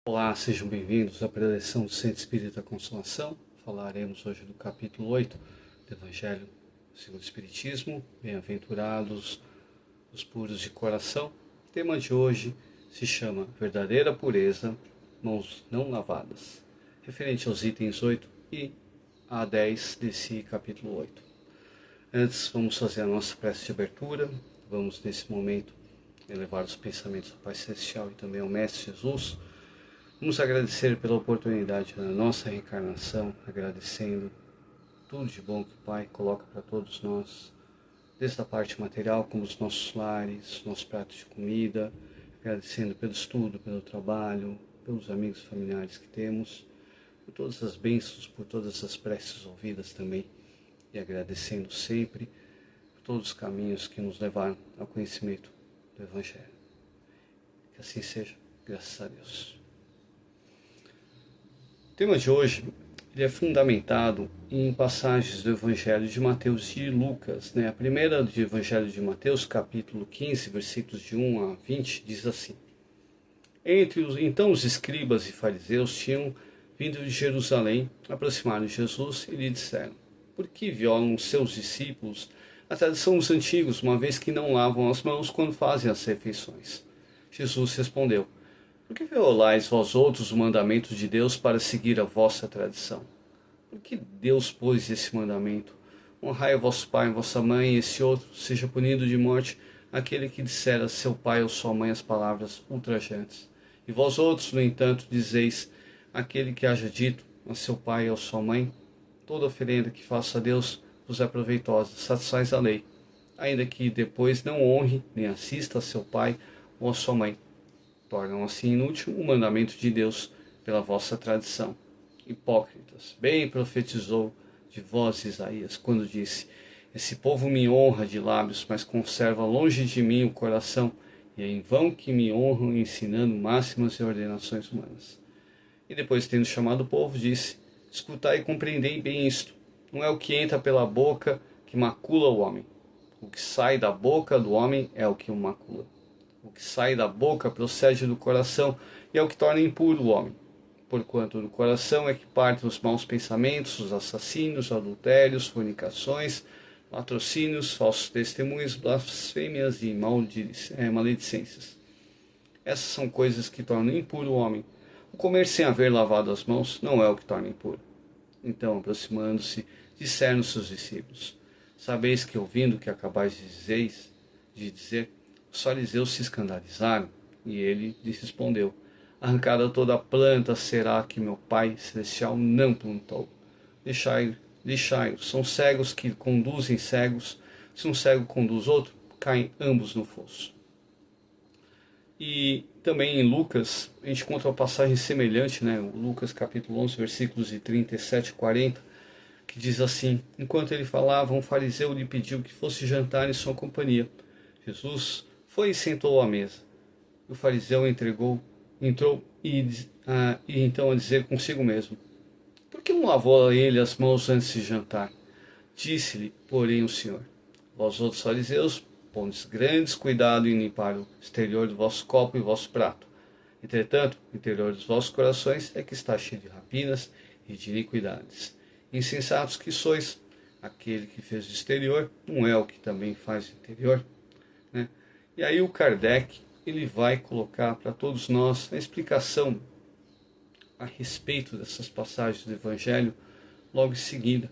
Olá, sejam bem-vindos à preleção do Centro Espírita Consolação. Falaremos hoje do capítulo 8 do Evangelho segundo o Espiritismo. Bem-aventurados os puros de coração. O tema de hoje se chama Verdadeira Pureza, Mãos Não Lavadas, referente aos itens 8 e a 10 desse capítulo 8. Antes, vamos fazer a nossa prece de abertura. Vamos, nesse momento, elevar os pensamentos ao Pai Celestial e também ao Mestre Jesus. Vamos agradecer pela oportunidade da nossa reencarnação, agradecendo tudo de bom que o Pai coloca para todos nós, desde a parte material, como os nossos lares, nossos pratos de comida, agradecendo pelo estudo, pelo trabalho, pelos amigos e familiares que temos, por todas as bênçãos, por todas as preces ouvidas também, e agradecendo sempre por todos os caminhos que nos levaram ao conhecimento do Evangelho. Que assim seja, graças a Deus. O tema de hoje ele é fundamentado em passagens do Evangelho de Mateus e de Lucas. A primeira do Evangelho de Mateus, capítulo 15, versículos de 1 a 20, diz assim: Então os escribas e fariseus tinham vindo de Jerusalém, aproximaram de Jesus e lhe disseram: Por que violam os seus discípulos a tradição dos antigos, uma vez que não lavam as mãos quando fazem as refeições? Jesus respondeu: Por que violais vós outros o mandamento de Deus para seguir a vossa tradição? Por que Deus pôs esse mandamento? Honrai a vosso pai e vossa mãe, e esse outro seja punido de morte aquele que disser a seu pai ou sua mãe as palavras ultrajantes. E vós outros, no entanto, dizeis: aquele que haja dito a seu pai ou sua mãe, toda oferenda que faça a Deus vos é proveitosa, satisfaz a lei, ainda que depois não honre nem assista a seu pai ou a sua mãe. Tornam assim inútil o mandamento de Deus pela vossa tradição. Hipócritas, bem profetizou de vós Isaías, quando disse: Esse povo me honra de lábios, mas conserva longe de mim o coração, e é em vão que me honram ensinando máximas e ordenações humanas. E depois, tendo chamado o povo, disse: Escutai e compreendei bem isto. Não é o que entra pela boca que macula o homem. O que sai da boca do homem é o que o macula. O que sai da boca procede do coração e é o que torna impuro o homem. Porquanto do coração é que partem os maus pensamentos, os assassínios, adultérios, fornicações, latrocínios, falsos testemunhos, blasfêmias e maledicências. Essas são coisas que tornam impuro o homem. O comer sem haver lavado as mãos não é o que torna impuro. Então, aproximando-se, disseram seus discípulos: Sabeis que, ouvindo o que acabais de dizer, os fariseus se escandalizaram, e ele lhes respondeu: Arrancada toda a planta será que meu Pai Celestial não plantou. Deixai-os, são cegos que conduzem cegos. Se um cego conduz outro, caem ambos no fosso. E também em Lucas, a gente encontra uma passagem semelhante, Lucas capítulo 11, versículos de 37 e 40, que diz assim: Enquanto ele falava, um fariseu lhe pediu que fosse jantar em sua companhia. Jesus foi e sentou à mesa. O fariseu entrou e então a dizer consigo mesmo: Por que não lavou ele as mãos antes de jantar? Disse-lhe, porém, o Senhor: Vós outros fariseus, pondes grandes cuidado em limpar o exterior do vosso copo e vosso prato. Entretanto, o interior dos vossos corações é que está cheio de rapinas e de iniquidades. Insensatos que sois, aquele que fez o exterior não é o que também faz o interior? E aí o Kardec ele vai colocar para todos nós a explicação a respeito dessas passagens do Evangelho logo em seguida.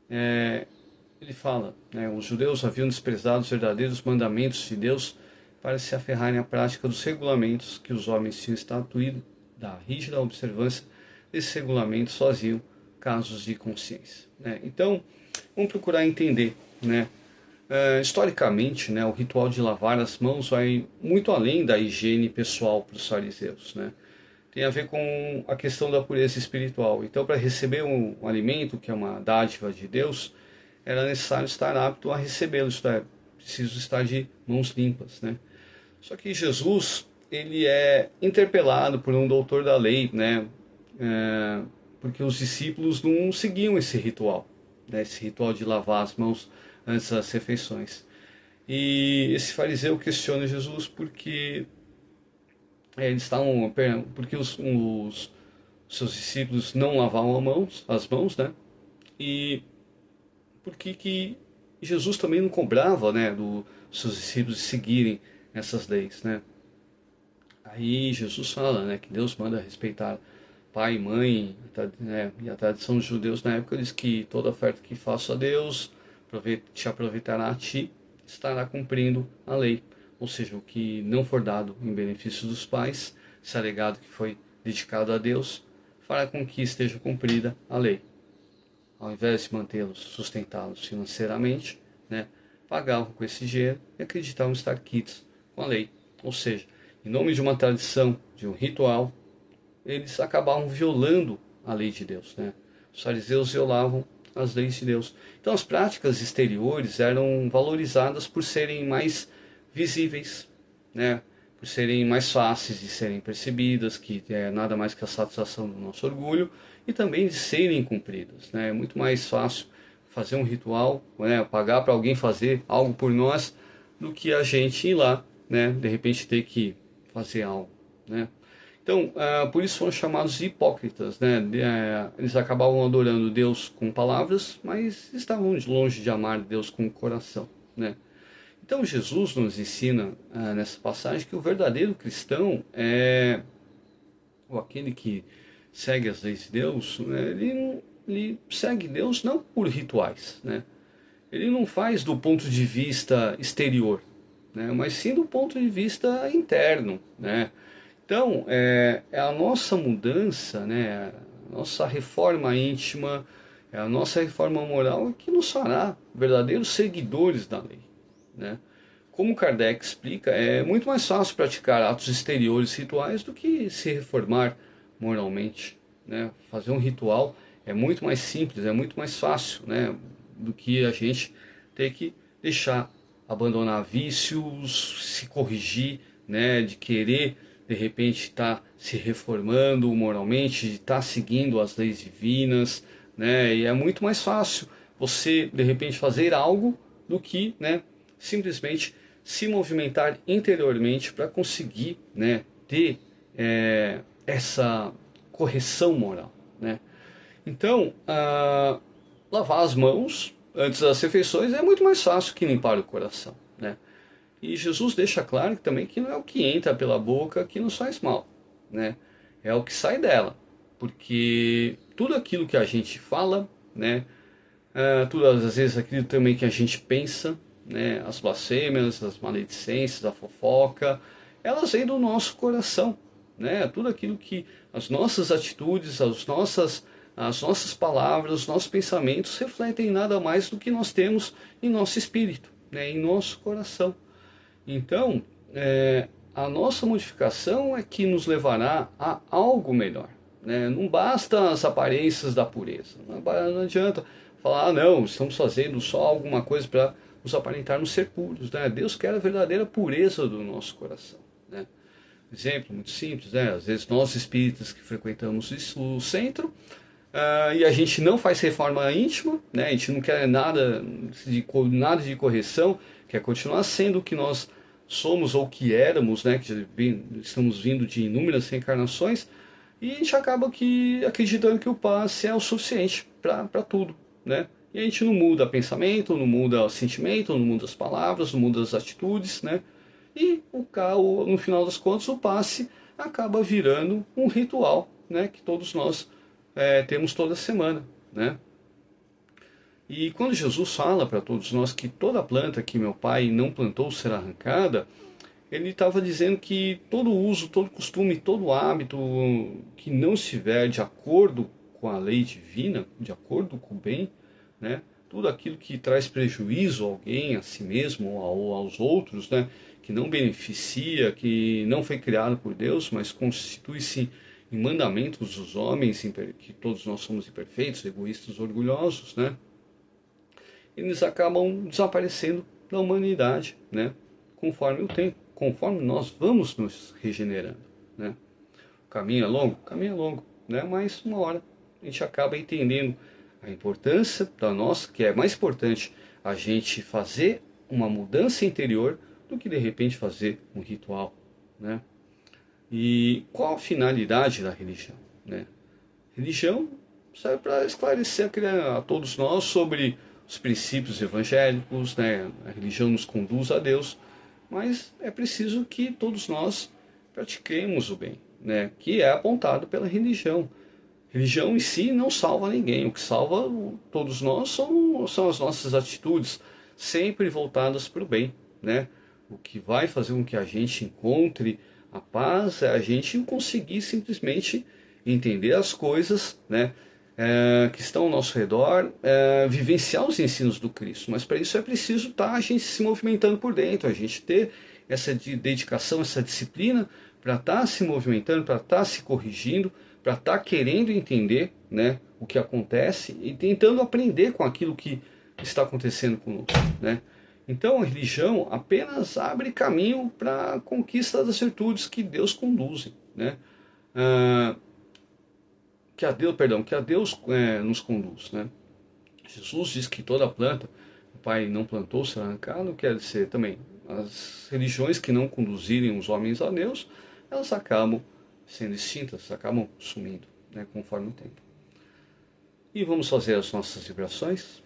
Ele fala: os judeus haviam desprezado os verdadeiros mandamentos de Deus para se aferrarem à prática dos regulamentos que os homens tinham estatuído. Da rígida observância desses regulamentos faziam casos de consciência. Então, vamos procurar entender, historicamente, o ritual de lavar as mãos vai muito além da higiene pessoal para os fariseus. Tem a ver com a questão da pureza espiritual. Então, para receber um alimento, que é uma dádiva de Deus, era necessário estar apto a recebê-lo, isto é, preciso estar de mãos limpas. Só que Jesus ele é interpelado por um doutor da lei, porque os discípulos não seguiam esse ritual, esse ritual de lavar as mãos antes das refeições. E esse fariseu questiona Jesus porque Eles estavam, porque os seus discípulos não lavavam as mãos, né? E por que Jesus também não cobrava, né, dos seus discípulos seguirem essas leis, né? Aí Jesus fala, né, que Deus manda respeitar pai e mãe, né, e a tradição dos judeus na época diz que toda oferta que faço a Deus te aproveitará a ti, estará cumprindo a lei. Ou seja, o que não for dado em benefício dos pais, se é legado que foi dedicado a Deus, fará com que esteja cumprida a lei. Ao invés de mantê-los, sustentá-los financeiramente, né, pagavam com esse dinheiro e acreditavam estar quites com a lei. Ou seja, em nome de uma tradição, de um ritual, eles acabavam violando a lei de Deus, né? Os fariseus violavam as leis de Deus. Então as práticas exteriores eram valorizadas por serem mais visíveis, né? Por serem mais fáceis de serem percebidas, que é nada mais que a satisfação do nosso orgulho, e também de serem cumpridas, né? É muito mais fácil fazer um ritual, né? Pagar para alguém fazer algo por nós, do que a gente ir lá, né? De repente ter que fazer algo, né? Então, por isso foram chamados de hipócritas, né? Eles acabavam adorando Deus com palavras, mas estavam longe de amar Deus com o coração, né? Então, Jesus nos ensina nessa passagem que o verdadeiro cristão é ou aquele que segue as leis de Deus, né? Ele segue Deus não por rituais, né? Ele não faz do ponto de vista exterior, né? Mas sim do ponto de vista interno, né? Então, é a nossa mudança, né, a nossa reforma íntima, é a nossa reforma moral que nos fará verdadeiros seguidores da lei, né? Como Kardec explica, é muito mais fácil praticar atos exteriores rituais do que se reformar moralmente, né? Fazer um ritual é muito mais simples, é muito mais fácil, né, do que a gente ter que deixar, abandonar vícios, se corrigir, né, de querer de repente estar se reformando moralmente, de estar seguindo as leis divinas, né? E é muito mais fácil você de repente fazer algo do que, né, simplesmente se movimentar interiormente para conseguir, né, ter essa correção moral, né? Então, lavar as mãos antes das refeições é muito mais fácil que limpar o coração, né? E Jesus deixa claro também que não é o que entra pela boca que nos faz mal, né? É o que sai dela, porque tudo aquilo que a gente fala, né? Todas as vezes aquilo também que a gente pensa, né? As blasfêmias, as maledicências, a fofoca, elas vêm do nosso coração, né? Tudo aquilo que as nossas atitudes, as nossas palavras, os nossos pensamentos refletem nada mais do que nós temos em nosso espírito, né? Em nosso coração. Então, a nossa modificação é que nos levará a algo melhor, né? Não basta as aparências da pureza. Não adianta falar, não, estamos fazendo só alguma coisa para nos aparentarmos ser puros, né? Deus quer a verdadeira pureza do nosso coração, né? Exemplo muito simples, né? Às vezes nós espíritas que frequentamos o centro, e a gente não faz reforma íntima, né? A gente não quer nada de correção, quer continuar sendo o que nós somos ou que éramos, né? Que estamos vindo de inúmeras reencarnações, e a gente acaba acreditando que o passe é o suficiente para tudo, né? E a gente não muda pensamento, não muda sentimento, não muda as palavras, não muda as atitudes, né? E no final das contas, o passe acaba virando um ritual, né? Que todos nós temos toda semana, né? E quando Jesus fala para todos nós que toda planta que meu pai não plantou será arrancada, ele estava dizendo que todo uso, todo costume, todo hábito que não estiver de acordo com a lei divina, de acordo com o bem, né? Tudo aquilo que traz prejuízo a alguém, a si mesmo ou aos outros, né? Que não beneficia, que não foi criado por Deus, mas constitui-se em mandamentos dos homens, que todos nós somos imperfeitos, egoístas, orgulhosos, né? Eles acabam desaparecendo da humanidade, né? Conforme o tempo, conforme nós vamos nos regenerando, né? O caminho é longo, né? Mas uma hora a gente acaba entendendo a importância da nossa, que é mais importante a gente fazer uma mudança interior do que de repente fazer um ritual, né? E qual a finalidade da religião, né? Religião serve para esclarecer a todos nós sobre os princípios evangélicos, né? A religião nos conduz a Deus, mas é preciso que todos nós pratiquemos o bem, né? Que é apontado pela religião. Religião em si não salva ninguém, o que salva todos nós são as nossas atitudes, sempre voltadas para o bem, né? O que vai fazer com que a gente encontre a paz é a gente conseguir simplesmente entender as coisas, né? Que estão ao nosso redor, vivenciar os ensinos do Cristo. Mas para isso é preciso estar a gente se movimentando por dentro, a gente ter essa dedicação, essa disciplina para estar se movimentando, para estar se corrigindo, para estar querendo entender, né, o que acontece e tentando aprender com aquilo que está acontecendo conosco, né? Então a religião apenas abre caminho para a conquista das virtudes que Deus conduz, né? Que a Deus nos conduz, né? Jesus diz que toda planta o Pai não plantou será arrancada, quer dizer também as religiões que não conduzirem os homens a Deus, elas acabam sendo extintas, acabam sumindo, né, conforme o tempo. E vamos fazer as nossas vibrações.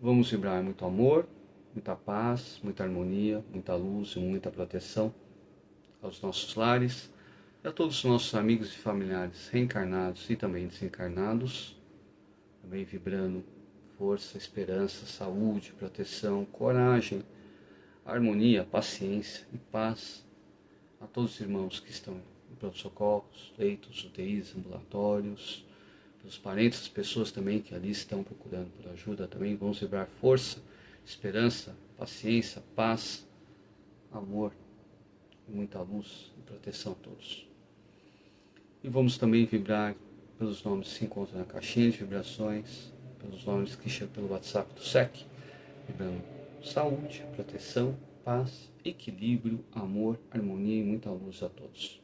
Vamos vibrar muito amor, muita paz, muita harmonia, muita luz e muita proteção aos nossos lares e a todos os nossos amigos e familiares reencarnados e também desencarnados, também vibrando força, esperança, saúde, proteção, coragem, harmonia, paciência e paz a todos os irmãos que estão em pronto-socorros, leitos, UTIs, ambulatórios, os parentes, as pessoas também que ali estão procurando por ajuda também. Vamos vibrar força, esperança, paciência, paz, amor, e muita luz e proteção a todos. E vamos também vibrar pelos nomes que se encontram na caixinha de vibrações, pelos nomes que chegam pelo WhatsApp do SEC, vibrando saúde, proteção, paz, equilíbrio, amor, harmonia e muita luz a todos.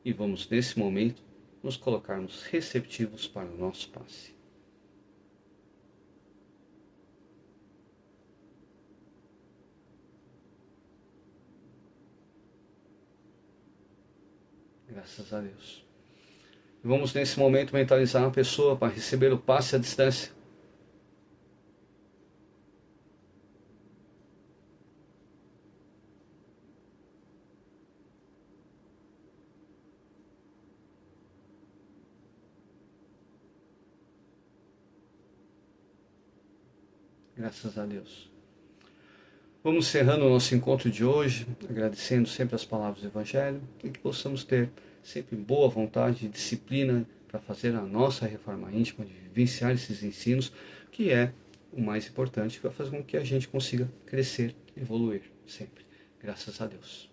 E vamos nesse momento nos colocarmos receptivos para o nosso passe. Graças a Deus. E vamos nesse momento mentalizar uma pessoa para receber o passe à distância. Graças a Deus. Vamos encerrando o nosso encontro de hoje, agradecendo sempre as palavras do Evangelho e que possamos ter sempre boa vontade e disciplina para fazer a nossa reforma íntima, de vivenciar esses ensinos, que é o mais importante, que vai fazer com que a gente consiga crescer, evoluir sempre. Graças a Deus.